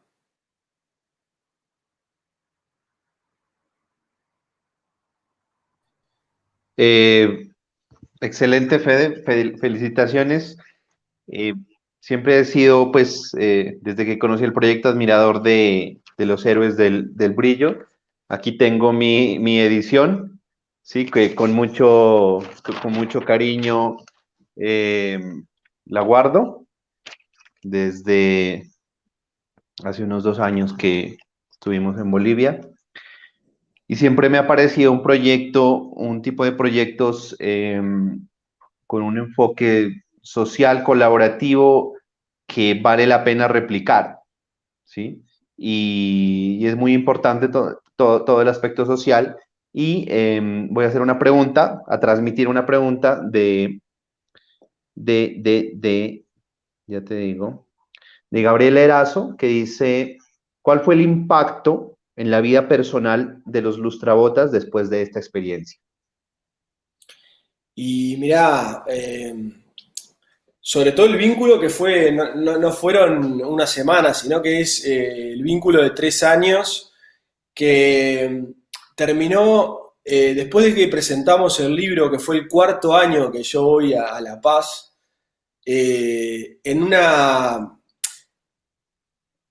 Eh, Excelente, Fede, felicitaciones. Eh, Siempre he sido, pues, desde que conocí el proyecto, admirador de los héroes del brillo. Aquí tengo mi edición, sí, que con mucho cariño eh, la guardo desde hace unos 2 años que estuvimos en Bolivia. Y siempre me ha parecido un proyecto, un tipo de proyectos con un enfoque social colaborativo que vale la pena replicar, ¿sí? Y es muy importante todo el aspecto social. Y voy a hacer una pregunta, a transmitir una pregunta de, ya te digo, de Gabriel Erazo, que dice, ¿cuál fue el impacto en la vida personal de los lustrabotas después de esta experiencia? Y mirá, sobre todo el vínculo que fue, no fueron una semana, sino que es el vínculo de 3 años que terminó después de que presentamos el libro, que fue el cuarto año que yo voy a La Paz, en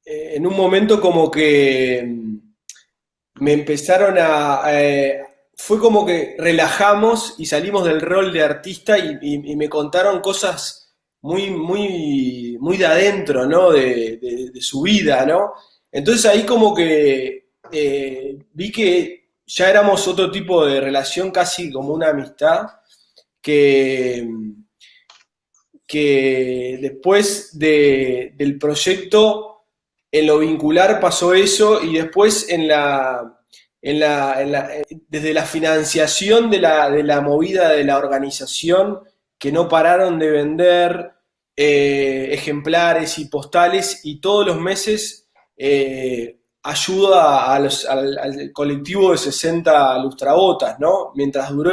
en un momento como que me empezaron fue como que relajamos y salimos del rol de artista y me contaron cosas muy de adentro, ¿no? De su vida, ¿no? Entonces ahí como que vi que ya éramos otro tipo de relación, casi como una amistad, que, que después del proyecto, en lo vincular pasó eso y después desde la financiación de la movida de la organización, que no pararon de vender ejemplares y postales y todos los meses ayuda al colectivo de 60 lustrabotas, ¿no? Mientras duró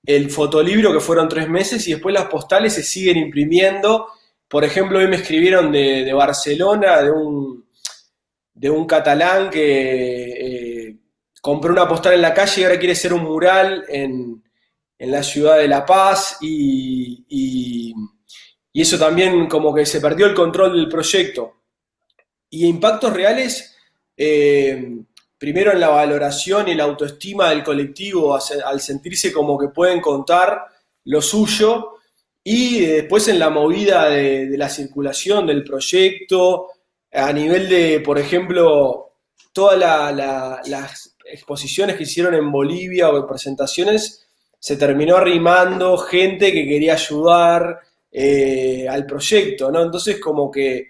el fotolibro, que fueron 3 meses, y después las postales se siguen imprimiendo. Por ejemplo, hoy me escribieron de Barcelona, de un catalán que compró una postal en la calle y ahora quiere hacer un mural en la ciudad de La Paz y eso también como que se perdió el control del proyecto. Y impactos reales, primero en la valoración y la autoestima del colectivo al sentirse como que pueden contar lo suyo, y después en la movida de la circulación del proyecto, a nivel de, por ejemplo, todas las exposiciones que hicieron en Bolivia o presentaciones, se terminó arrimando gente que quería ayudar al proyecto, ¿no? Entonces como que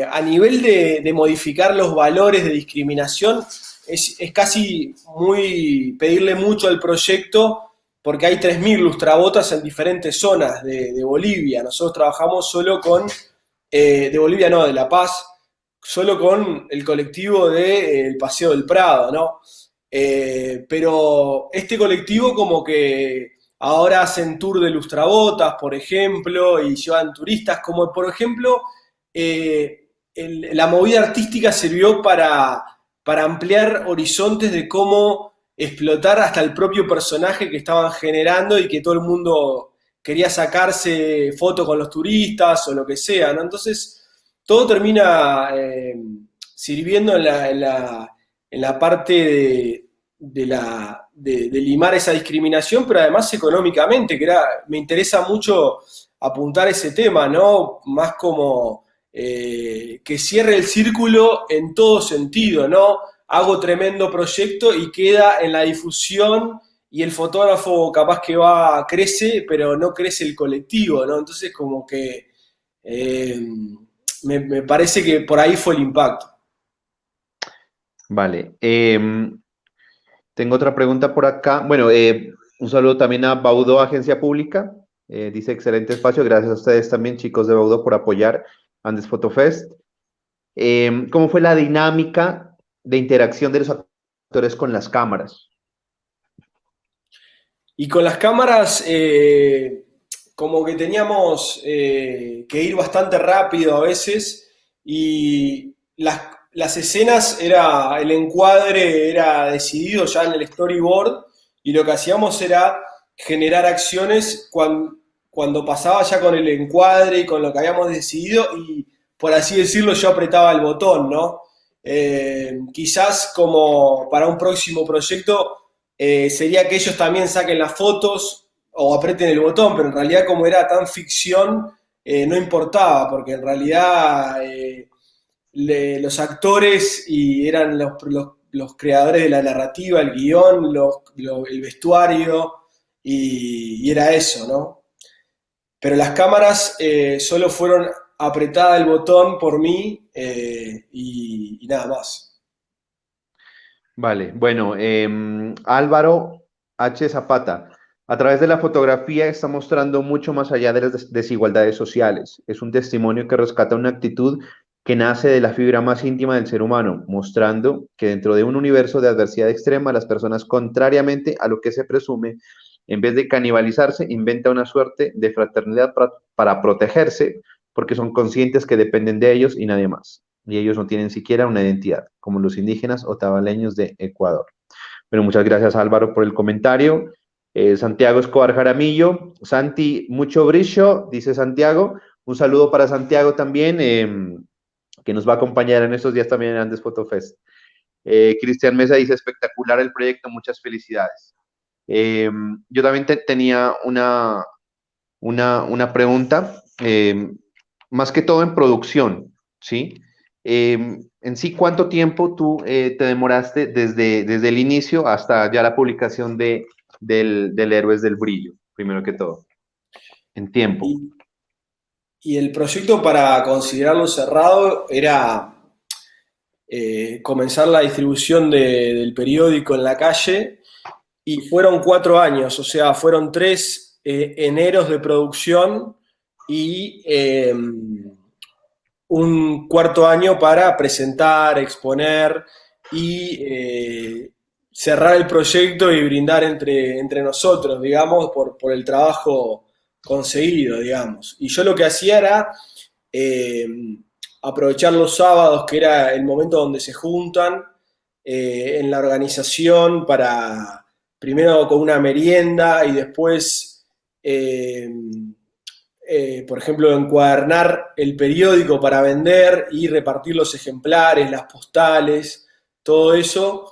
a nivel de modificar los valores de discriminación, es casi muy pedirle mucho al proyecto porque hay 3.000 lustrabotas en diferentes zonas de Bolivia. Nosotros trabajamos solo con, de Bolivia no, de La Paz, solo con el colectivo del Paseo del Prado, ¿no? Pero este colectivo como que ahora hacen tour de lustrabotas, por ejemplo, y llevan turistas, como por ejemplo la movida artística sirvió para ampliar horizontes de cómo explotar hasta el propio personaje que estaban generando y que todo el mundo quería sacarse fotos con los turistas o lo que sea, ¿no? Entonces, todo termina sirviendo en la parte de limar esa discriminación, pero además económicamente, me interesa mucho apuntar ese tema, ¿no? Más como que cierre el círculo en todo sentido, ¿no? Hago tremendo proyecto y queda en la difusión y el fotógrafo capaz que crece, pero no crece el colectivo, ¿no? Entonces como que eh, me parece que por ahí fue el impacto. Vale. Tengo otra pregunta por acá. Bueno, un saludo también a Baudó, Agencia Pública. Dice excelente espacio. Gracias a ustedes también, chicos de Baudó, por apoyar Andes Photo Fest. ¿Cómo fue la dinámica de interacción de los actores con las cámaras? Y con las cámaras, como que teníamos que ir bastante rápido a veces y las escenas el encuadre era decidido ya en el storyboard y lo que hacíamos era generar acciones cuando pasaba ya con el encuadre y con lo que habíamos decidido y por así decirlo yo apretaba el botón, ¿no? Quizás como para un próximo proyecto sería que ellos también saquen las fotos o aprieten el botón, pero en realidad como era tan ficción, no importaba, porque en realidad los actores y eran los creadores de la narrativa, el guión, el vestuario, y era eso, ¿no? Pero las cámaras solo fueron apretada el botón por mí y nada más. Vale, bueno, Álvaro H. Zapata, a través de la fotografía está mostrando mucho más allá de las desigualdades sociales. Es un testimonio que rescata una actitud que nace de la fibra más íntima del ser humano, mostrando que dentro de un universo de adversidad extrema, las personas, contrariamente a lo que se presume, En vez de canibalizarse, inventa una suerte de fraternidad para protegerse, porque son conscientes que dependen de ellos y nadie más. Y ellos no tienen siquiera una identidad, como los indígenas otavaleños de Ecuador. Bueno, muchas gracias Álvaro por el comentario. Santiago Escobar Jaramillo, Santi, mucho brillo, dice Santiago. Un saludo para Santiago también, que nos va a acompañar en estos días también en Andes Photo Fest. Cristian Mesa dice, espectacular el proyecto, muchas felicidades. Yo también tenía una pregunta, más que todo en producción, ¿sí? En sí, ¿cuánto tiempo tú te demoraste desde el inicio hasta ya la publicación del Héroes del Brillo, primero que todo, en tiempo? Y, y el proyecto, para considerarlo cerrado, era comenzar la distribución del periódico en la calle, y fueron 4 años, o sea, fueron 3 eneros de producción y un cuarto año para presentar, exponer y cerrar el proyecto y brindar entre nosotros, digamos, por el trabajo conseguido, digamos. Y yo lo que hacía era eh, aprovechar los sábados, que era el momento donde se juntan en la organización, para primero con una merienda y después, por ejemplo, encuadernar el periódico para vender y repartir los ejemplares, las postales, todo eso.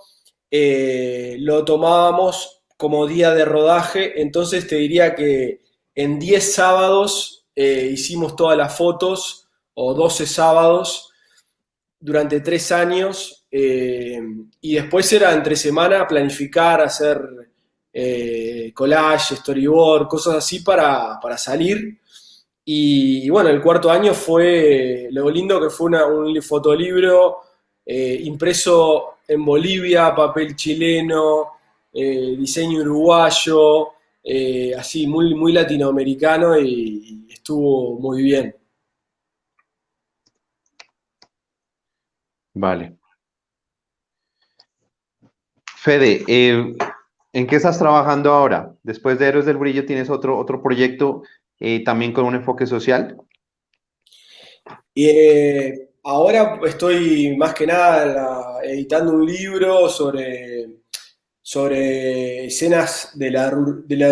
Lo tomábamos como día de rodaje. Entonces te diría que en 10 sábados hicimos todas las fotos, o 12 sábados, durante 3 años, y después era entre semana planificar, hacer collage, storyboard, cosas así para salir. Y bueno, el cuarto año fue lo lindo, que fue un fotolibro impreso en Bolivia, papel chileno, diseño uruguayo, así muy, muy latinoamericano, y estuvo muy bien. Vale. Fede, ¿en qué estás trabajando ahora? Después de Héroes del Brillo, ¿tienes otro proyecto también con un enfoque social? Y ahora estoy más que nada editando un libro sobre escenas de la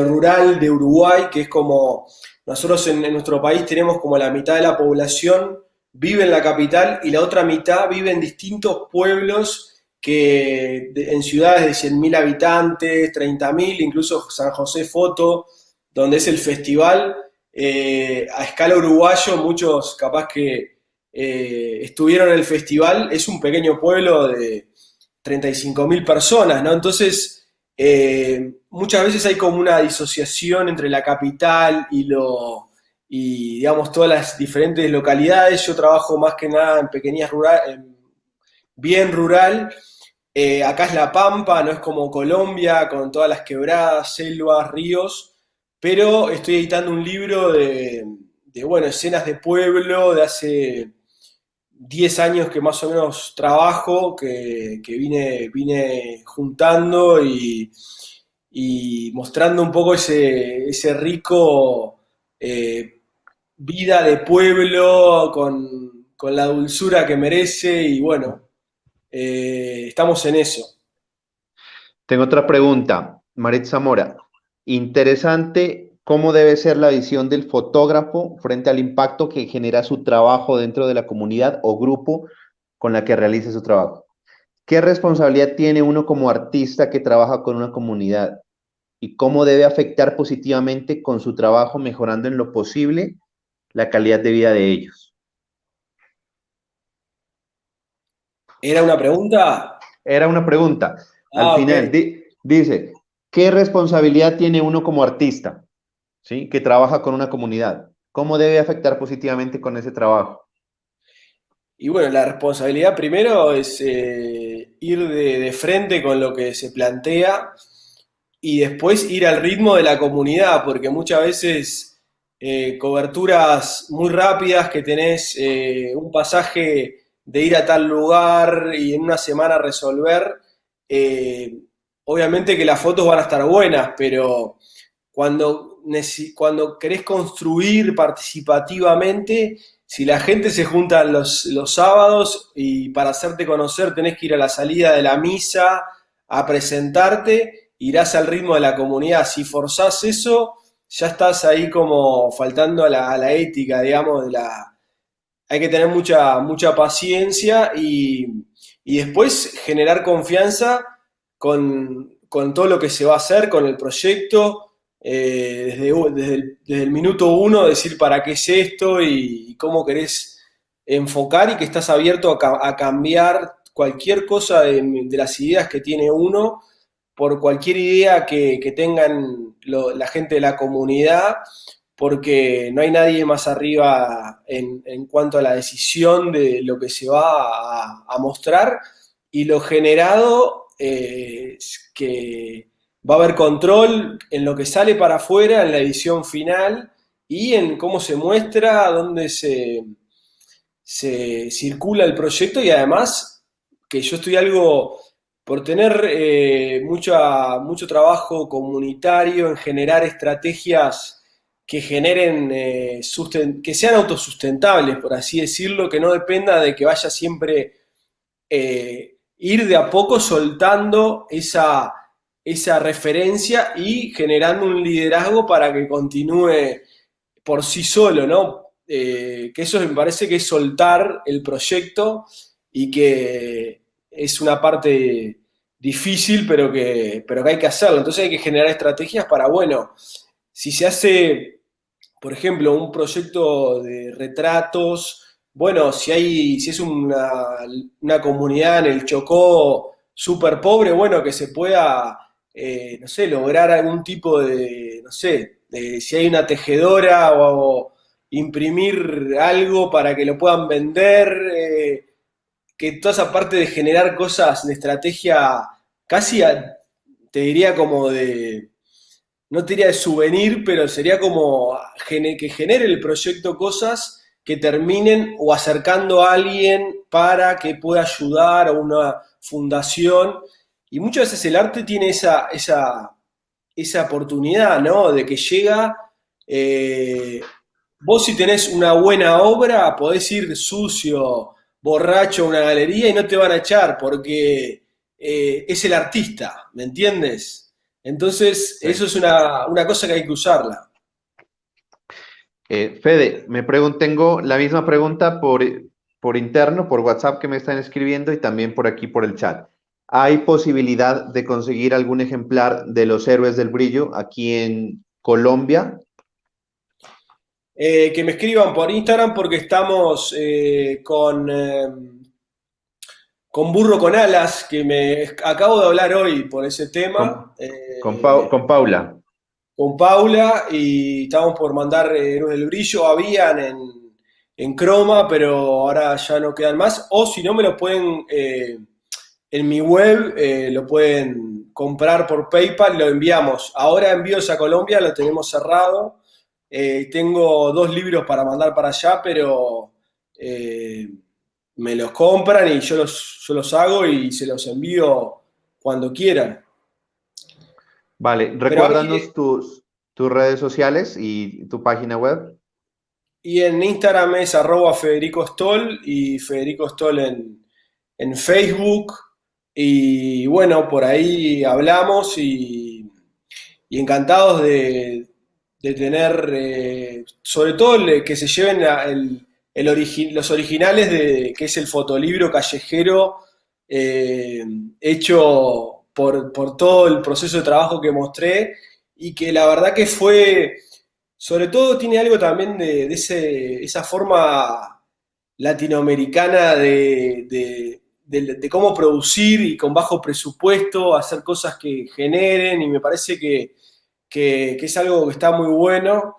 rural de Uruguay, que es como nosotros en nuestro país tenemos como la mitad de la población vive en la capital y la otra mitad vive en distintos pueblos, en ciudades de 100.000 habitantes, 30.000, incluso San José Foto, donde es el festival. A escala uruguayo, muchos capaz que estuvieron en el festival. Es un pequeño pueblo de 35.000 personas, ¿no? Entonces, muchas veces hay como una disociación entre la capital y digamos, todas las diferentes localidades. Yo trabajo más que nada en pequeñas bien rural. Acá es La Pampa, no es como Colombia, con todas las quebradas, selvas, ríos, pero estoy editando un libro bueno, escenas de pueblo de hace 10 años que más o menos trabajo, que vine juntando y mostrando un poco ese rico eh, vida de pueblo con la dulzura que merece. Y bueno, estamos en eso. Tengo otra pregunta, Marit Zamora. Interesante cómo debe ser la visión del fotógrafo frente al impacto que genera su trabajo dentro de la comunidad o grupo con la que realice su trabajo. ¿Qué responsabilidad tiene uno como artista que trabaja con una comunidad y cómo debe afectar positivamente con su trabajo, mejorando en lo posible la calidad de vida de ellos? ¿Era una pregunta? Era una pregunta. Al Ah, ok. final, dice, ¿qué responsabilidad tiene uno como artista, ¿sí? Que trabaja con una comunidad? ¿Cómo debe afectar positivamente con ese trabajo? Y bueno, la responsabilidad primero es ir de frente con lo que se plantea, y después ir al ritmo de la comunidad, porque muchas veces coberturas muy rápidas, que tenés un pasaje de ir a tal lugar y en una semana resolver. eh, Obviamente que las fotos van a estar buenas, pero cuando querés construir participativamente, si la gente se junta los sábados y para hacerte conocer tenés que ir a la salida de la misa a presentarte, irás al ritmo de la comunidad. Si forzás eso, ya estás ahí como faltando a la ética, digamos, hay que tener mucha paciencia y después generar confianza con todo lo que se va a hacer, con el proyecto, desde el minuto uno decir para qué es esto y cómo querés enfocar y que estás abierto a cambiar cualquier cosa de las ideas que tiene uno por cualquier idea que tengan la gente de la comunidad, porque no hay nadie más arriba en cuanto a la decisión de lo que se va a mostrar y lo generado es que va a haber control en lo que sale para afuera, en la edición final y en cómo se muestra, dónde se circula el proyecto y además que yo estoy algo por tener mucho trabajo comunitario en generar estrategias que generen, que sean autosustentables, por así decirlo, que no dependa de que vaya siempre ir de a poco soltando esa referencia y generando un liderazgo para que continúe por sí solo, ¿no? Que eso me parece que es soltar el proyecto y que es una parte difícil, pero que hay que hacerlo. Entonces hay que generar estrategias para, bueno, si se hace, por ejemplo, un proyecto de retratos, bueno, si es una comunidad en el Chocó súper pobre, bueno, que se pueda, no sé, lograr algún tipo de, no sé, si hay una tejedora o imprimir algo para que lo puedan vender, que toda esa parte de generar cosas de estrategia casi, te diría como de, no te diría de souvenir, pero sería como que genere el proyecto cosas que terminen o acercando a alguien para que pueda ayudar a una fundación. Y muchas veces el arte tiene esa oportunidad, ¿no? De que llega, vos si tenés una buena obra, podés ir sucio, borracho a una galería y no te van a echar porque es el artista, ¿me entiendes? Entonces, Sí. eso es una cosa que hay que usarla. Fede, tengo la misma pregunta por interno, por WhatsApp que me están escribiendo y también por aquí por el chat. ¿Hay posibilidad de conseguir algún ejemplar de los Héroes del Brillo aquí en Colombia? Que me escriban por Instagram porque estamos con Burro con Alas, que me acabo de hablar hoy por ese Con, tema. con Paula. Con Paula y estamos por mandar Héroes del Brillo. Habían en Croma, pero ahora ya no quedan más. O si no, me lo pueden, en mi web, lo pueden comprar por PayPal y lo enviamos. Ahora envíos a Colombia, lo tenemos cerrado. Tengo 2 libros para mandar para allá, pero eh, me los compran y yo los hago y se los envío cuando quieran. Vale, Pero recuérdanos tus redes sociales y tu página web. y en Instagram es @Federico Stoll y Federico Stoll en Facebook. Y bueno, por ahí hablamos y encantados de tener, sobre todo que se lleven los originales de que es el fotolibro callejero eh, hecho por todo el proceso de trabajo que mostré y que la verdad que fue, sobre todo tiene algo también de esa forma latinoamericana de cómo producir y con bajo presupuesto hacer cosas que generen y me parece que es algo que está muy bueno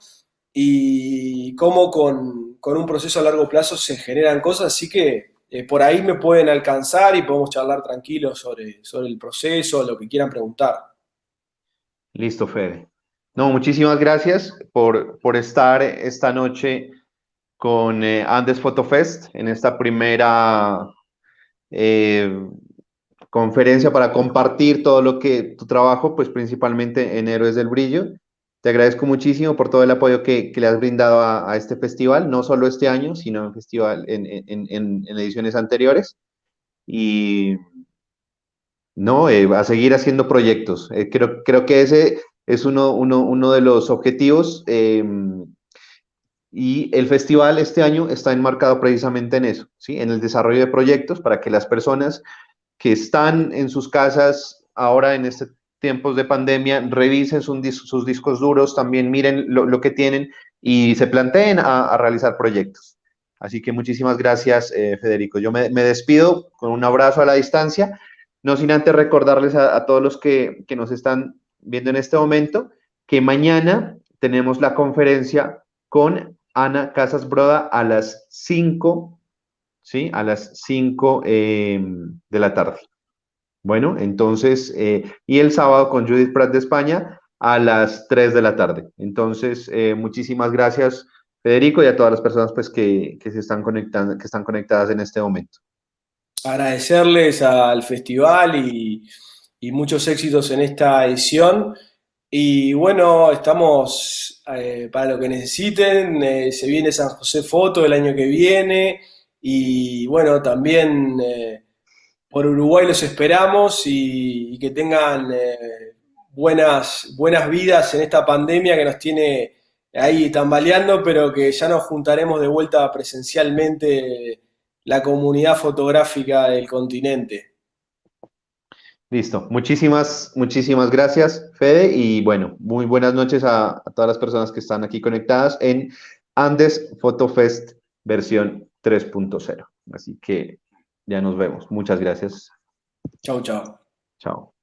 y cómo con un proceso a largo plazo se generan cosas, así que por ahí me pueden alcanzar y podemos charlar tranquilos sobre el proceso, lo que quieran preguntar. Listo, Fede. No, muchísimas gracias por estar esta noche con Andes Photo Fest en esta primera eh, conferencia para compartir todo lo que tu trabajo, pues principalmente en Héroes del Brillo. Te agradezco muchísimo por todo el apoyo que le has brindado a este festival, no solo este año, sino en festival, en ediciones anteriores. Y no, a seguir haciendo proyectos. Creo que ese es uno de los objetivos. Y el festival este año está enmarcado precisamente en eso, ¿sí? En el desarrollo de proyectos para que las personas que están en sus casas ahora en este tiempos de pandemia revisen sus discos duros, también miren lo que tienen y se planteen a realizar proyectos. Así que muchísimas gracias, Federico. Yo me despido con un abrazo a la distancia, no sin antes recordarles a todos los que nos están viendo en este momento que mañana tenemos la conferencia con Ana Casas Broda a las 5, ¿sí? A las 5 de la tarde. Bueno, entonces, y el sábado con Judith Prat de España a las 3 de la tarde. Entonces, muchísimas gracias, Federico, y a todas las personas pues, que se están conectando, que están conectadas en este momento. Agradecerles al festival y muchos éxitos en esta edición. Y bueno, estamos para lo que necesiten. Se viene San José Foto el año que viene. Y bueno, también por Uruguay los esperamos y que tengan buenas vidas en esta pandemia que nos tiene ahí tambaleando, pero que ya nos juntaremos de vuelta presencialmente la comunidad fotográfica del continente. Listo. Muchísimas gracias, Fede, y bueno, muy buenas noches a todas las personas que están aquí conectadas en Andes Photo Fest versión 3.0. Así que ya nos vemos. Muchas gracias. Chau, chau. Chao.